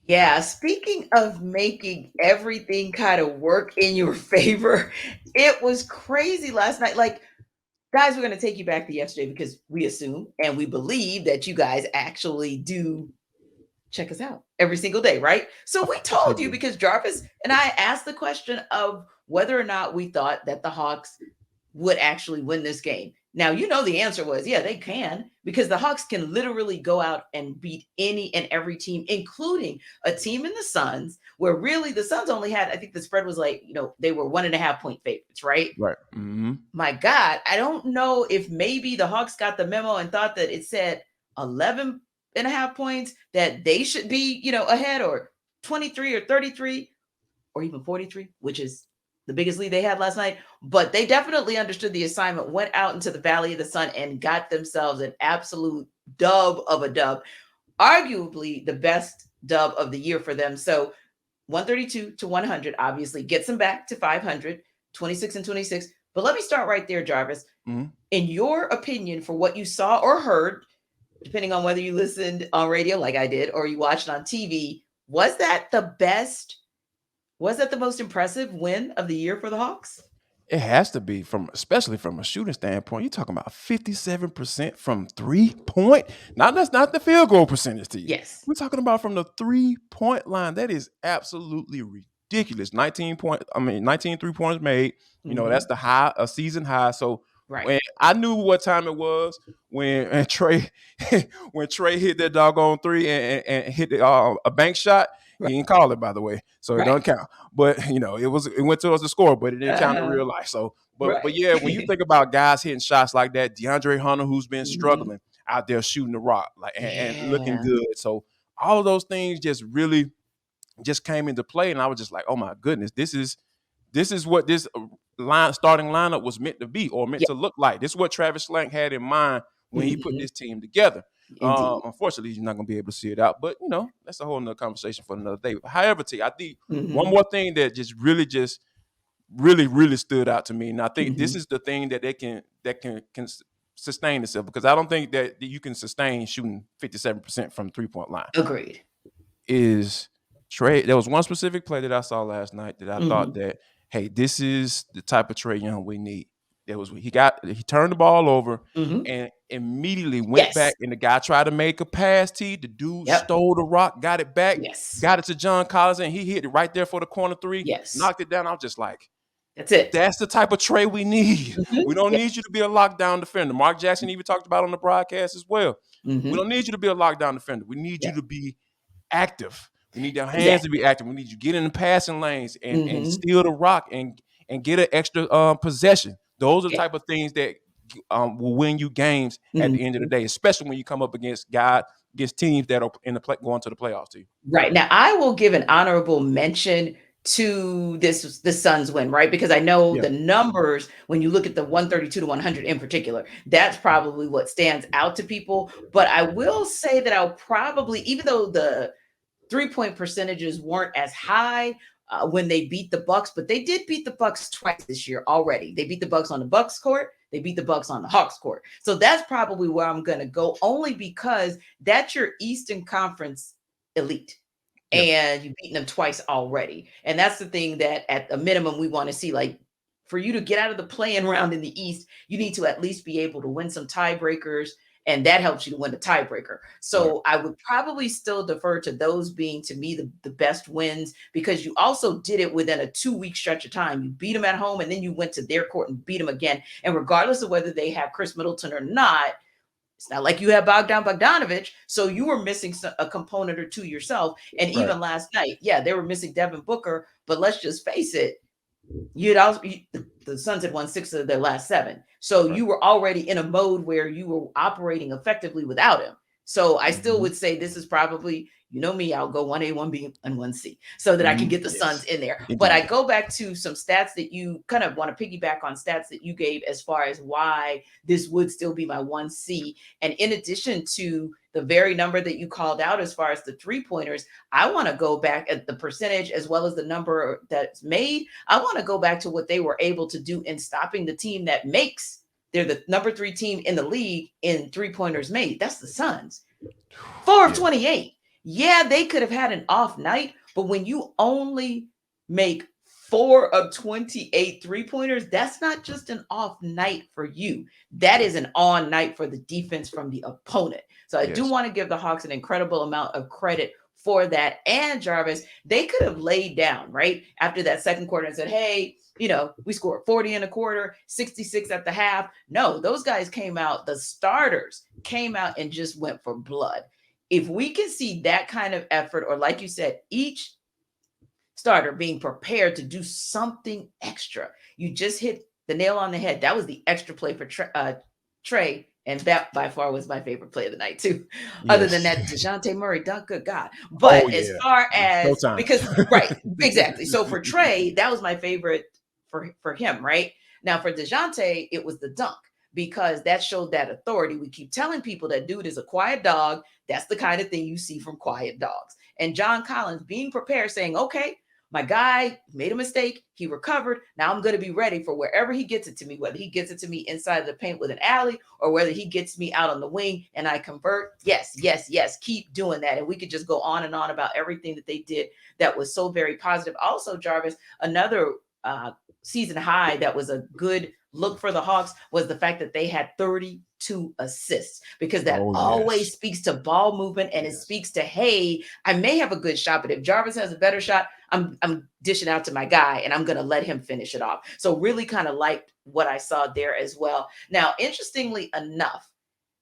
Yeah, speaking of making everything kind of work in your favor, it was crazy last night. Like, guys, we're going to take you back to yesterday because we assume and we believe that you guys actually do check us out every single day, right? So Of we course I told you do. because Jarvis and I asked the question of whether or not we thought that the Hawks would actually win this game. Now, you know, the answer was yeah, they can because the Hawks can literally go out and beat any and every team, including a team in the Suns, where really the Suns only had, I think the spread was like, they were 1.5 point favorites, right? Right. Mm-hmm. My God, I don't know if maybe the Hawks got the memo and thought that it said 11.5 points that they should be, ahead, or 23 or 33 or even 43, which is the biggest lead they had last night. But they definitely understood the assignment, went out into the Valley of the Sun and got themselves an absolute dub of a dub, arguably the best dub of the year for them. So 132 to 100 obviously gets them back to 500, 26 and 26. But let me start right there, Jarvis. Mm-hmm. In your opinion, for what you saw or heard, depending on whether you listened on radio like I did or you watched on TV, was that the best? Was that the most impressive win of the year for the Hawks? It has to be especially from a shooting standpoint. You're talking about 57% from 3 point. That's not the field goal percentage to you. Yes. We're talking about from the 3 point line. That is absolutely ridiculous. 19 3 pointers made. That's Mm-hmm. the high, a season high. So Right. when I knew what time it was when Trae when Trae hit that doggone three and hit a bank shot. Right. He didn't call it, by the way, so it Right. don't count. But it went towards the score, but it didn't count in Uh-huh. real life. So, but Right. yeah, when you think about guys hitting shots like that, DeAndre Hunter, who's been Mm-hmm. struggling out there shooting the rock, like and looking Yeah. good. So all of those things just really just came into play, and I was just like, oh my goodness, this is what this starting lineup was meant to be or meant Yeah. to look like. This is what Travis Schlenk had in mind when he put Mm-hmm. this team together. Indeed. Unfortunately, you're not going to be able to see it out, but that's a whole nother conversation for another day. However, T, I think one Mm-hmm. more thing that just really, really stood out to me, and I think this Mm-hmm. is the thing that can sustain itself, because I don't think that you can sustain shooting 57% from 3 point line. Agreed. Is Trae? There was one specific play that I saw last night that I thought Mm-hmm. that, hey, this is the type of Trae Young we need. He turned the ball over Mm-hmm. and immediately went back, Yes. and the guy tried to make a pass. The dude Yep. stole the rock, got it back, Yes. got it to John Collins, and he hit it right there for the corner three, Yes. knocked it down. I was just like, That's it. that's the type of Trae we need. Mm-hmm. We don't Yeah. need you to be a lockdown defender. Mark Jackson even talked about on the broadcast as well. We Mm-hmm. don't need you to be a lockdown defender. We need you Yeah. to be active. We need your hands to Exactly. be active. We need you to get in the passing lanes and Mm-hmm. steal the rock and get an extra possession. Those are the Yeah. type of things that will win you games at the end of the Mm-hmm. day, especially when you come up against teams that are going to the playoffs too. Right. Now, I will give an honorable mention to the Suns win, right? Because I know Yeah. the numbers, when you look at the 132 to 100 in particular, that's probably what stands out to people. But I will say that I'll probably, even though the 3 point percentages weren't as high when they beat the Bucks, but they did beat the Bucks twice this year already. They beat the Bucks on the Bucks court. They beat the Bucks on the Hawks court. So that's probably where I'm going to go, only because that's your Eastern Conference elite. Yeah. And you've beaten them twice already. And that's the thing that at a minimum we want to see. Like, for you to get out of the play-in round in the East, you need to at least be able to win some tiebreakers, and that helps you to win the tiebreaker. Right. So I would probably still defer to those being, to me, the best wins, because you also did it within a 2-week stretch of time. You beat them at home, and then you went to their court and beat them again. And regardless of whether they have Chris Middleton or not, it's not like you have Bogdanovich, so you were missing a component or two yourself. And Right. even last night, yeah, they were missing Devin Booker, but let's just face it, you'd also the Suns had won 6 of their last 7, so Right. you were already in a mode where you were operating effectively without him. So I still Mm-hmm. would say this is probably, me, I'll go 1A, 1B, and 1C so that I can get the Suns Yes. in there. But I Indeed. go back to some stats that you kind of want to piggyback on, stats that you gave as far as why this would still be my 1C. And in addition to the very number that you called out as far as the 3-pointers, I want to go back at the percentage as well as the number that's made. I want to go back to what they were able to do in stopping the team that makes, they're the number 3 team in the league in 3-pointers made. That's the Suns. 4 of Yeah. 28. Yeah, they could have had an off night, but when you only make 4 of 28 three-pointers, that's not just an off night for you. That is an on night for the defense from the opponent. So I do Yes. want to give the Hawks an incredible amount of credit for that. And Jarvis, they could have laid down, right? After that second quarter and said, hey, we scored 40 in a quarter, 66 at the half. No, those guys came out, the starters came out and just went for blood. If we can see that kind of effort, or like you said, each starter being prepared to do something extra, you just hit the nail on the head. That was the extra play for Trae. And that by far was my favorite play of the night, too. Other than Yes. that, DeJounte Murray dunk, good God. Oh But as yeah. far as, Showtime. because, right, exactly. So for Trae, that was my favorite for him, right? Now for DeJounte, it was the dunk because that showed that authority. We keep telling people that dude is a quiet dog. That's the kind of thing you see from quiet dogs. And John Collins being prepared, saying, okay, my guy made a mistake. He recovered. Now I'm going to be ready for wherever he gets it to me, whether he gets it to me inside the paint with an alley or whether he gets me out on the wing and I convert. Yes, yes, yes. Keep doing that. And we could just go on and on about everything that they did that was so very positive. Also, Jarvis, another season high that was a good look for the Hawks was the fact that they had 32 assists, because that Oh always yes. speaks to ball movement and it Yes. speaks to, hey, I may have a good shot, but if Jarvis has a better shot, I'm dishing out to my guy and I'm going to let him finish it off. So really kind of liked what I saw there as well. Now, interestingly enough,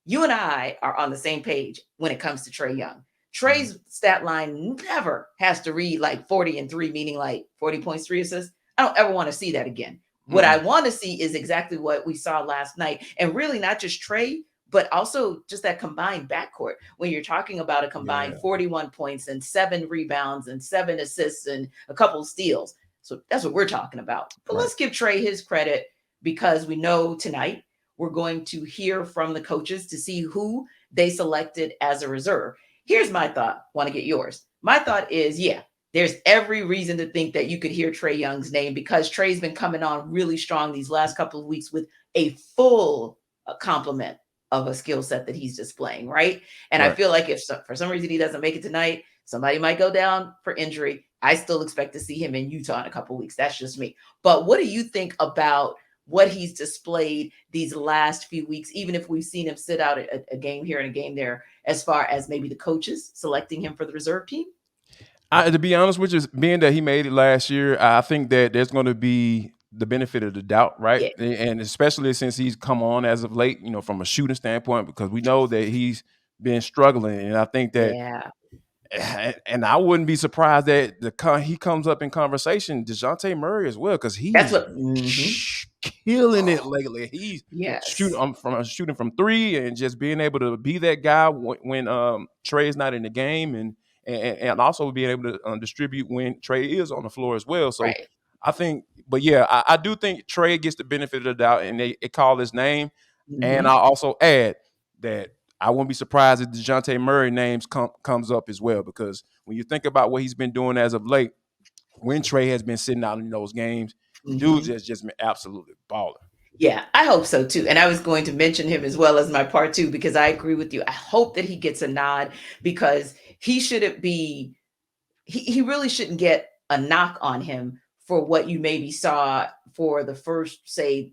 you and I are on the same page when it comes to Trae Young. Mhm. Trae's stat line never has to read like 40 and 3, meaning like 40 points, 3 assists. I don't ever want to see that again. What I Mm-mm. want to see is exactly what we saw last night. And really not just Trae, but also just that combined backcourt. When you're talking about a combined Yeah. 41 points and 7 rebounds and 7 assists and a couple of steals. So that's what we're talking about. But Right. let's give Trae his credit, because we know tonight we're going to hear from the coaches to see who they selected as a reserve. Here's my thought. Want to get yours. My thought is, yeah, there's every reason to think that you could hear Trae Young's name, because Trae's been coming on really strong these last couple of weeks with a full complement of a skill set that he's displaying, right? And I Right. feel like if for some reason he doesn't make it tonight, somebody might go down for injury. I still expect to see him in Utah in a couple of weeks. That's just me. But what do you think about what he's displayed these last few weeks, even if we've seen him sit out a game here and a game there, as far as maybe the coaches selecting him for the reserve team? To be honest with you, being that he made it last year, I think that there's going to be the benefit of the doubt, right? Yeah, And especially since he's come on as of late, from a shooting standpoint, because we know that he's been struggling, and I think that, yeah. and I wouldn't be surprised that he comes up in conversation, DeJounte Murray as well, because That's he's what. Mhm. killing it lately. He's Yes. shooting from three and just being able to be that guy when Trey's not in the game, and also being able to distribute when Trey is on the floor as well. So Right. I think, but yeah, I do think Trey gets the benefit of the doubt, and they call his name. And I Mhm. also add that I wouldn't be surprised if DeJounte Murray names comes up as well, because when you think about what he's been doing as of late, when Trey has been sitting out in those games, dudes Mhm. has just been absolutely balling. Yeah, I hope so too. And I was going to mention him as well as my part two, because I agree with you. I hope that he gets a nod, because he shouldn't be he really shouldn't get a knock on him for what you maybe saw for the first, say,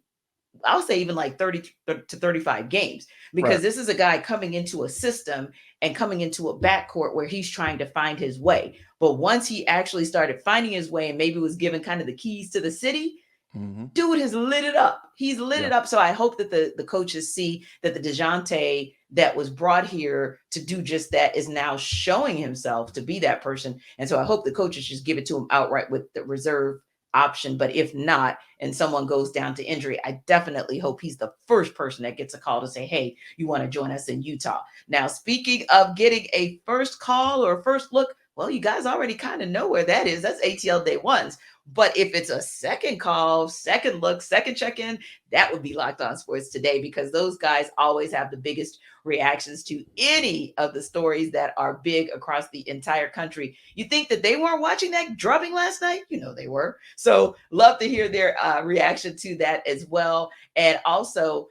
I'll say even like 30 to 35 games, Right. because this is a guy coming into a system and coming into a backcourt where he's trying to find his way. But once he actually started finding his way and maybe was given kind of the keys to the city, Mm-hmm. dude has lit it up. He's lit Yeah. it up. So I hope that the coaches see that the DeJounte that was brought here to do just that is now showing himself to be that person. And so I hope the coaches just give it to him outright with the reserve option. But if not, and someone goes down to injury, I definitely hope he's the first person that gets a call to say, hey, you want to join us in Utah. Now, speaking of getting a first call or first look, well, you guys already kind of know where that is. That's ATL day ones. But if it's a second call, second look, second check in, that would be Locked On Sports Today, because those guys always have the biggest reactions to any of the stories that are big across the entire country. You think that they weren't watching that drubbing last night? You know they were. So love to hear their reaction to that as well. And also,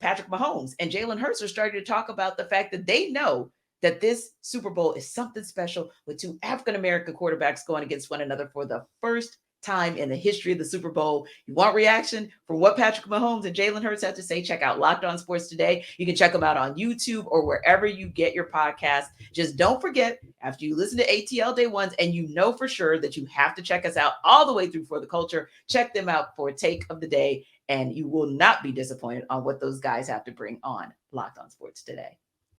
Patrick Mahomes and Jalen Hurts are starting to talk about the fact that they know that this Super Bowl is something special with two African-American quarterbacks going against one another for the first time in the history of the Super Bowl. You want reaction from what Patrick Mahomes and Jalen Hurts have to say? Check out Locked On Sports Today. You can check them out on YouTube or wherever you get your podcast. Just don't forget, after you listen to ATL Day Ones and you know for sure that you have to check us out all the way through For the Culture, check them out for a take of the day, and you will not be disappointed on what those guys have to bring on Locked On Sports Today.